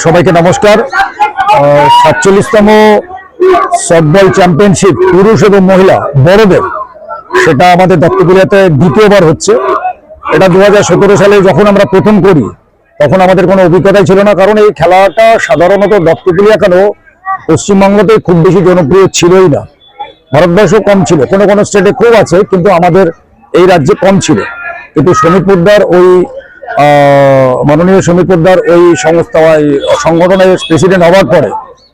সবাইকে নমস্কার। 47তম softball championship পুরুষ এবং মহিলা বড়দের, সেটা আমাদের দত্তপুলিয়াতে দ্বিতীয়বার হচ্ছে। এটা 2017 সালে যখন আমরা প্রথম করি তখন আমাদের কোনো অভিজ্ঞতাই ছিল না, কারণ এই খেলাটা সাধারণত দত্তপুলিয়া কেন পশ্চিমবঙ্গতে খুব বেশি জনপ্রিয় ছিলই না। ভারতবর্ষ কম ছিল, কোনো কোনো স্টেটে খুব আছে, কিন্তু আমাদের এই রাজ্যে কম ছিল। কিন্তু সমীর পোদ্দার ওই মাননীয় সমীর পোদ্দার ওই সংগঠনের প্রেসিডেন্ট হওয়ার পরে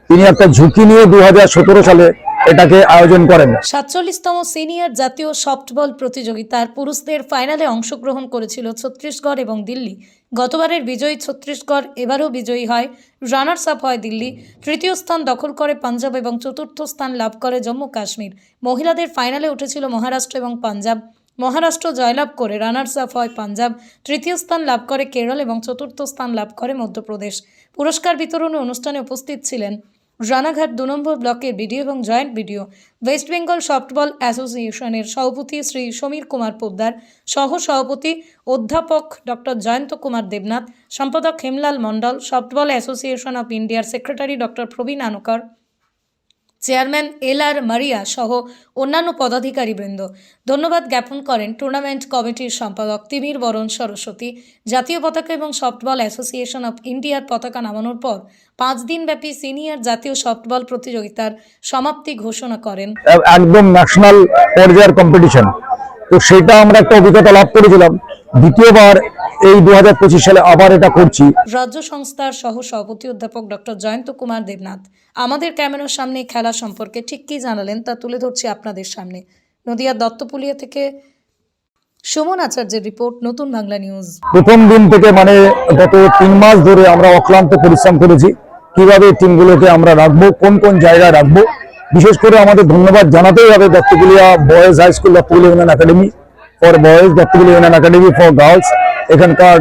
তিনি একটা ঝুঁকি নিয়ে 2017 সালে এটাকে আয়োজন করেন। 47তম সিনিয়র জাতীয় সফটবল প্রতিযোগিতার পুরুষদের ফাইনালে অংশগ্রহণ করেছিল ছত্তিশগড় এবং দিল্লি। গতবারের বিজয়ী ছত্তিশগড় এবারও বিজয়ী হয়, রানার্স আপ হয় দিল্লি। তৃতীয় স্থান দখল করে পাঞ্জাব এবং চতুর্থ স্থান লাভ করে জম্মু কাশ্মীর। মহিলাদের ফাইনালে উঠেছিল মহারাষ্ট্র এবং পাঞ্জাব। মহারাষ্ট্র জয়লাভ করে রানার্স আপ হয় পাঞ্জাব, তৃতীয় স্থান লাভ করে কেরল এবং চতুর্থ স্থান লাভ করে মধ্যপ্রদেশ। পুরস্কার বিতরণী অনুষ্ঠানে উপস্থিত ছিলেন রানাঘাট 2 নম্বর ব্লকের বিডিও এবং joint BDO, West Bengal softball অ্যাসোসিয়েশনের সভাপতি শ্রী সমীর কুমার পোদ্দার, সহ সভাপতি অধ্যাপক ডক্টর জয়ন্ত কুমার দেবনাথ, সম্পাদক হেমলাল মণ্ডল, সফটবল অ্যাসোসিয়েশন অফ ইন্ডিয়ার সেক্রেটারি ডক্টর প্রবীণ আনুকর, চেয়ারম্যান এল.আর. মারিয়া সহ অন্যান্য পদাধিকারীবৃন্দ। ধন্যবাদ জ্ঞাপন করেন টুর্নামেন্ট কমিটির সম্পাদক তিমির বরণ সরস্বতী। জাতীয় পতাকা এবং সফটবল অ্যাসোসিয়েশন অফ ইন্ডিয়ার পতাকা নামানোর পর 5 দিনব্যাপী সিনিয়র জাতীয় সফটবল প্রতিযোগিতার সমাপ্তি ঘোষণা করেন। একদম ন্যাশনাল পর্যায়ের কম্পিটিশন, তো সেটা আমরা একটা অভিজ্ঞতা লাভ করেছিলাম। দ্বিতীয়বার এই 2025 সালে আবার এটা করছি। রাজ্য সংস্থার সহ সভাপতি অধ্যাপক ডক্টর জয়ন্ত কুমার দেবনাথ আমাদের ক্যামেরার সামনে খেলা সম্পর্কে ঠিক কী জানালেন তা তুলে ধরছি আপনাদের সামনে। নদিয়ার দত্তপুলিয়া থেকে সুমন আচার্যের রিপোর্ট, নতুন বাংলা নিউজ। প্রথম দিন থেকে মানে গত 3 মাস ধরে আমরা অক্লান্ত পরিশ্রম করেছি কিভাবে টিমগুলোকে আমরা রাখবো, কোন কোন জায়গায় রাখবো। বিশেষ করে আমাদের ধন্যবাদ জানাতেই হবে Dattapulia boys high school, Dattapulia union academy for boys, Dattapulia union academy for girls. এখানকার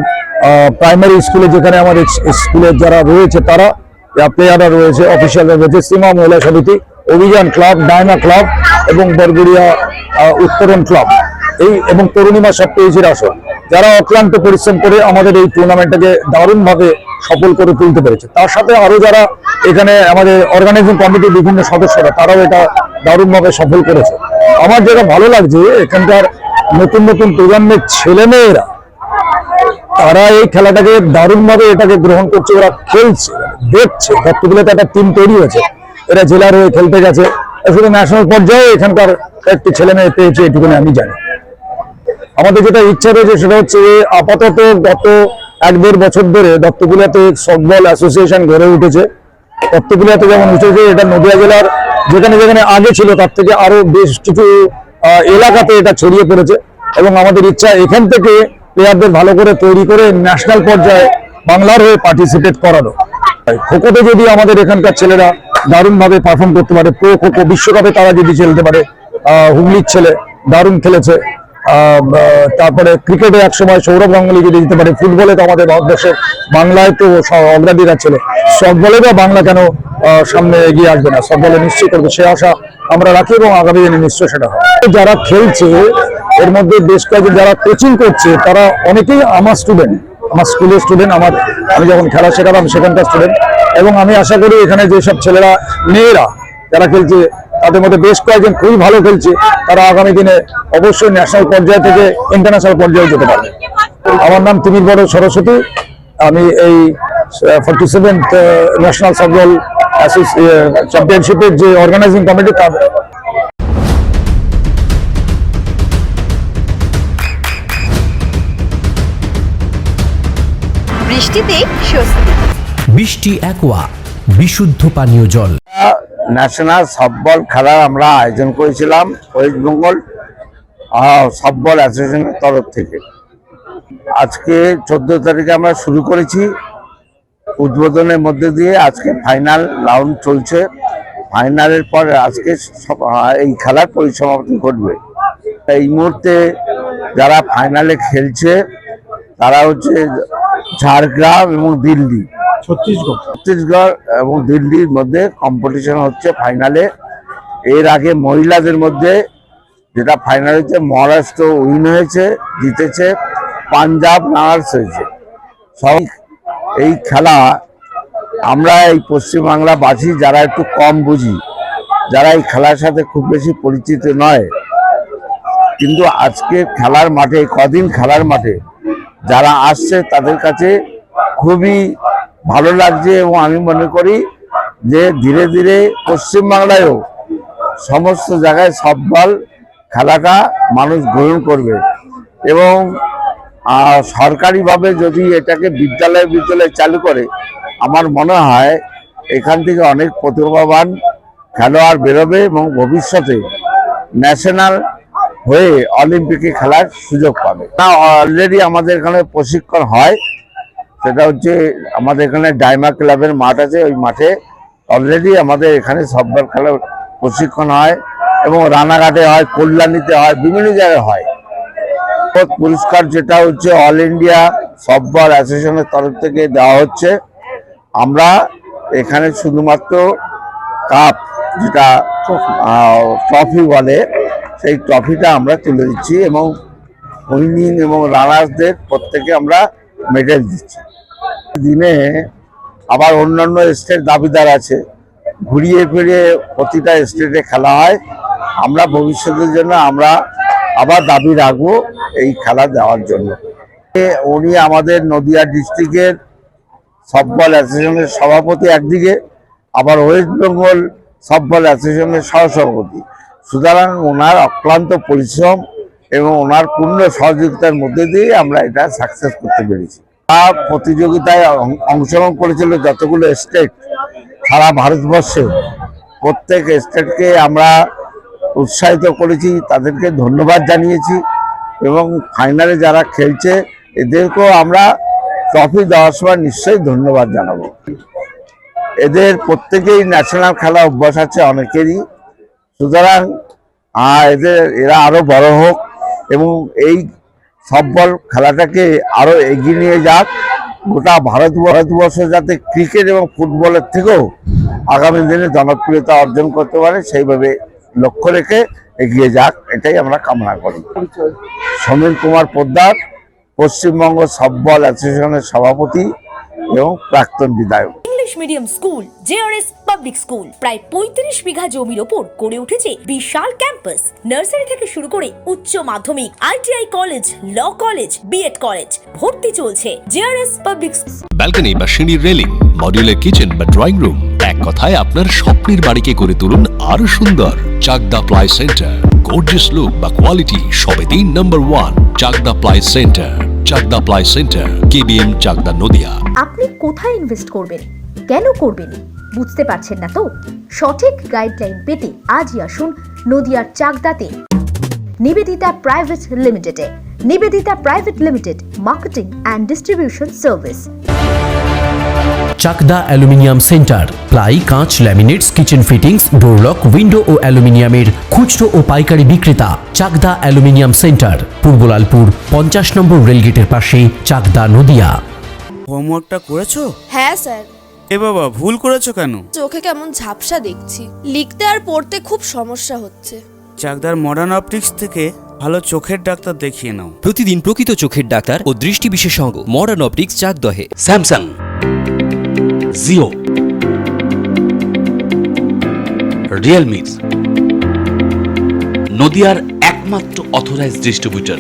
প্রাইমারি স্কুলে যেখানে আমাদের স্কুলের যারা রয়েছে তারা প্লেয়াররা রয়েছে, অফিসিয়ালরা রয়েছে, সীমা মহিলা সমিতি, অভিযান ক্লাব, ডায়না ক্লাব এবং বরগুড়িয়া উত্তরণ ক্লাব এই এবং তরুণীমা সব পেয়েছির আসর, যারা অক্লান্ত পরিশ্রম করে আমাদের এই টুর্নামেন্টটাকে দারুণভাবে সফল করে তুলতে পেরেছে। তার সাথে আরো যারা এখানে আমাদের অর্গানাইজিং কমিটির বিভিন্ন সদস্যরা তারাও এটা দারুণভাবে সফল করেছে। আমার যেটা ভালো লাগছে, এখানকার নতুন নতুন প্রজন্মের ছেলেমেয়েরা তারা এই খেলাটাকে দারুণভাবে এটাকে গ্রহণ করছে, ওরা খেলছে, দেখছে। দত্তপুলিয়াতে একটা টিম তৈরি হয়েছে, এরা জেলার হয়ে খেলতে গেছে, শুধু ন্যাশনাল পর্যায়ে এখানকার একটি ছেলে মেয়ে পেয়েছে এটুকুনি আমি জানি। আমাদের যেটা ইচ্ছা রয়েছে সেটা হচ্ছে আপাতত গত 1-1.5 বছর ধরে দত্তপুলিয়াতে সফটবল অ্যাসোসিয়েশন গড়ে উঠেছে। দত্তপুলিয়াতে যেমন উঠেছে, এটা নদিয়া জেলার যেখানে যেখানে আগে ছিল তার থেকে আরো বেশ কিছু এলাকাতে এটা ছড়িয়ে পড়েছে এবং আমাদের ইচ্ছা এখান থেকে প্লেয়ারদের ভালো করে তৈরি করে ন্যাশনাল পর্যায়ে বাংলার হয়ে পার্টিসিপেট করানো। খোখোতে যদি আমাদের এখানকার ছেলেরা দারুণভাবে পারফর্ম করতে পারে, প্রো খোখো বিশ্বকাপে তারা যদি খেলতে পারে, হুগলির ছেলে দারুণ খেলেছে। তারপরে ক্রিকেটে একসময় সৌরভ গাঙ্গুলি যদি দিতে পারে, ফুটবলে তো আমাদের ভারতবর্ষের বাংলায় তো অগ্রাধিকার ছিল, সফটবলে বা বাংলা কেন সামনে এগিয়ে আসবে না, সফটবলে নিশ্চয়ই করবে সে আশা আমরা রাখি এবং আগামী দিনে নিশ্চয় সেটা হবে। যারা খেলছে এর মধ্যে বেশ কয়েকজন যারা কোচিং করছে তারা অনেকেই আমার স্টুডেন্ট, আমার স্কুলের স্টুডেন্ট, আমি যখন খেলা শেখাতাম সেখানকার স্টুডেন্ট। এবং আমি আশা করি এখানে যেসব ছেলেরা মেয়েরা যারা খেলছে তাদের মধ্যে বেশ কয়েকজন খুবই ভালো খেলছে, তারা আগামী দিনে অবশ্যই ন্যাশনাল পর্যায় থেকে ইন্টারন্যাশনাল পর্যায়ে যেতে পারবে। আমার নাম তিমির বরণ সরস্বতী, আমি এই 47th ন্যাশনাল সফটবল চ্যাম্পিয়নশিপের যে অর্গানাইজিং কমিটি তার। বৃষ্টিতে স্বস্তি, বৃষ্টি অ্যাকোয়া বিশুদ্ধ পানীয় জল। ন্যাশনাল সফটবল খেলার আমরা আয়োজন করেছিলাম ওয়েস্ট বেঙ্গল সফটবল অ্যাসোসিয়েশনের তরফ থেকে। আজকে 14 তারিখে আমরা শুরু করেছি উদ্বোধনের মধ্যে দিয়ে, আজকে ফাইনাল রাউন্ড চলছে। ফাইনালের পর আজকে এই খেলার পরিসমাপ্তি ঘটবে। এই মুহূর্তে যারা ফাইনালে খেলছে তারা হচ্ছে ঝাড়গ্রাম এবং দিল্লি, ছত্তিশগড় এবং দিল্লির মধ্যে কম্পিটিশন হচ্ছে ফাইনালে। এর আগে মহিলাদের মধ্যে যেটা ফাইনাল হচ্ছে, মহারাষ্ট্র উইন হয়েছে, জিতেছে, পাঞ্জাব নার্স হয়েছে। সব এই খেলা আমরা এই পশ্চিমবাংলাবাসী যারা একটু কম বুঝি, যারা এই খেলার সাথে খুব বেশি পরিচিত নয়, কিন্তু আজকে খেলার মাঠে, কদিন খেলার মাঠে যারা আসছে তাদের কাছে খুবই ভালো লাগছে। এবং আমি মনে করি যে ধীরে ধীরে পশ্চিমবাংলায়ও সমস্ত জায়গায় সফটবল খেলাটা মানুষ গ্রহণ করবে। এবং সরকারিভাবে যদি এটাকে বিদ্যালয়ে চালু করে, আমার মনে হয় এখান থেকে অনেক প্রতিভাবান খেলোয়াড় বেরোবে এবং ভবিষ্যতে ন্যাশনাল হয়ে অলিম্পিকে খেলার সুযোগ পাবে। অলরেডি আমাদের এখানে প্রশিক্ষণ হয়, সেটা হচ্ছে আমাদের এখানে ডাইমা ক্লাবের মাঠ আছে, ওই মাঠে অলরেডি আমাদের এখানে সফটবল খেলার প্রশিক্ষণ হয় এবং রানাঘাটে হয়, কল্যাণীতে হয়, বিভিন্ন জায়গায় হয়। পুরস্কার যেটা হচ্ছে অল ইন্ডিয়া সফটবল অ্যাসোসিয়েশনের তরফ থেকে দেওয়া হচ্ছে। আমরা এখানে শুধুমাত্র কাপ, যেটা ট্রফি বলে, সেই ট্রফিটা আমরা তুলে দিচ্ছি এবং উইনিং এবং রানার্সদের প্রত্যেকে আমরা মেডেল দিচ্ছি। দিনে আবার অন্যান্য স্টেট দাবিদার আছে, ঘুরিয়ে ফিরিয়ে প্রতিটা স্টেটে খেলা হয়। আমরা ভবিষ্যতের জন্য আমরা আবার দাবি রাখবো এই খেলা দেওয়ার জন্য। উনি আমাদের নদিয়া ডিস্ট্রিক্টের সফটবল অ্যাসোসিয়েশনের সভাপতি একদিকে, আবার ওয়েস্ট বেঙ্গল সফটবল অ্যাসোসিয়েশনের সহসভাপতি। সুতরাং ওনার অক্লান্ত পরিশ্রম এবং ওনার পূর্ণ সহযোগিতার মধ্যে দিয়ে আমরা এটা সাকসেস করতে পেরেছি। প্রতিযোগিতায় অংশগ্রহণ করেছিল যতগুলো স্টেট সারা ভারতবর্ষে, প্রত্যেক স্টেটকে আমরা উৎসাহিত করেছি, তাদেরকে ধন্যবাদ জানিয়েছি এবং ফাইনালে যারা খেলছে এদেরকেও আমরা ট্রফি দেওয়ার সময় নিশ্চয়ই ধন্যবাদ জানাবো। এদের প্রত্যেকেই ন্যাশনাল খেলা অভ্যাস আছে অনেকেরই, সুতরাং এরা আরো বড় হোক এবং এই সফটবল খেলাটাকে আরো এগিয়ে নিয়ে যাক। গোটা ভারতবর্ষ যাতে ক্রিকেট এবং ফুটবলের থেকেও আগামী দিনে জনপ্রিয়তা অর্জন করতে পারে, সেইভাবে লক্ষ্য রেখে এগিয়ে যাক, এটাই আমরা কামনা করি। সমীর কুমার পোদ্দার, পশ্চিমবঙ্গ সফটবল অ্যাসোসিয়েশনের সভাপতি এবং প্রাক্তন বিধায়ক। English medium school JRS public school প্রায় 35 বিঘা জমির ওপর গড়ে উঠেছে বিশাল ক্যাম্পাস। নার্সারি থেকে শুরু করে উচ্চ মাধ্যমিক, ITI college, law college, BEd college ভর্তি চলছে। জেআরএস পাবলিক ব্যালকনি বা সিঁড়ির রেলিং, মডিউলার কিচেন বা ড্রয়িং রুম, এক কথায় আপনার স্বপ্নের বাড়িকে করে তুলুন আরো সুন্দর। Chakdah ply centre, gorgeous look বা কোয়ালিটি সবে 3 number 1 Chakdah ply centre. Chakdah ply centre, KBM, Chakdah, Nadia. আপনি কোথায় ইনভেস্ট করবেন, কেন করবেন, বুঝতে পারছেন না তো? সঠিক গাইডলাইন পেতে আজই আসুন নদিয়ার চাকদাতে নিবেদিতা প্রাইভেট লিমিটেডে। Nivedita private limited, marketing and distribution service. Chakda aluminium centre, ply, কাঁচ, laminates, kitchen fittings, door lock, window ও অ্যালুমিনিয়ামের খুচরো ও পাইকারি বিক্রেতা। Chakda aluminium centre, Purbalalpur 50 number রেলগেটের পাশে, চাকদা, নদিয়া। হোমওয়ার্কটা করেছো? হ্যাঁ স্যার। এ বাবা, ভুল করেছো কেন? চোখে কেমন ঝাপসা দেখছি, লিখতে আর পড়তে খুব সমস্যা হচ্ছে। চাকদার মডার্ন অপটিক্স থেকে ভালো চোখের ডাক্তার দেখিয়ে নাও। প্রতিদিন প্রকৃত চোখের ডাক্তার ও দৃষ্টি বিশেষজ্ঞ মডার্ন অপটিক্স, চাকদহে। স্যামসাং, জিও, রিয়েলমি, নদিয়ার একমাত্র অথরাইজড ডিস্ট্রিবিউটর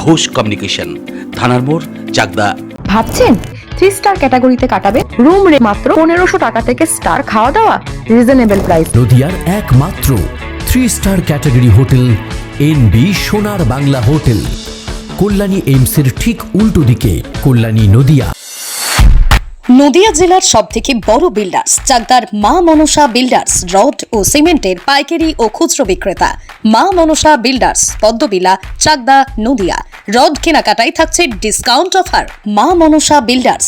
ঘোষ কমিউনিকেশন, থানার মোড়, চাকদা। ভাবছেন 3 স্টার ক্যাটাগরিতে কাটাবে? রুম রে মাত্র 1500 টাকা থেকে স্টার, খাওয়া দাওয়া রিজনেবল প্রাইস। নদিয়ার একমাত্র 3 স্টার ক্যাটাগরি হোটেল এনবি সোনার বাংলা হোটেল, কল্যাণী এইমসের ঠিক উল্টো দিকে, কল্যাণী, নদিয়া। নদিয়া জেলার সবথেকে বড় বিল্ডার্স চাকদার মা মনসা বিল্ডার্স, রড ও সিমেন্টের পাইকারি ও খুচরো বিক্রেতা। মা মনসা বিল্ডার্স, পদ্মবিলা, চাকদা, নদিয়া। রড কেনাকাটায় থাকছে ডিসকাউন্ট অফার। মা মনসা বিল্ডার্স,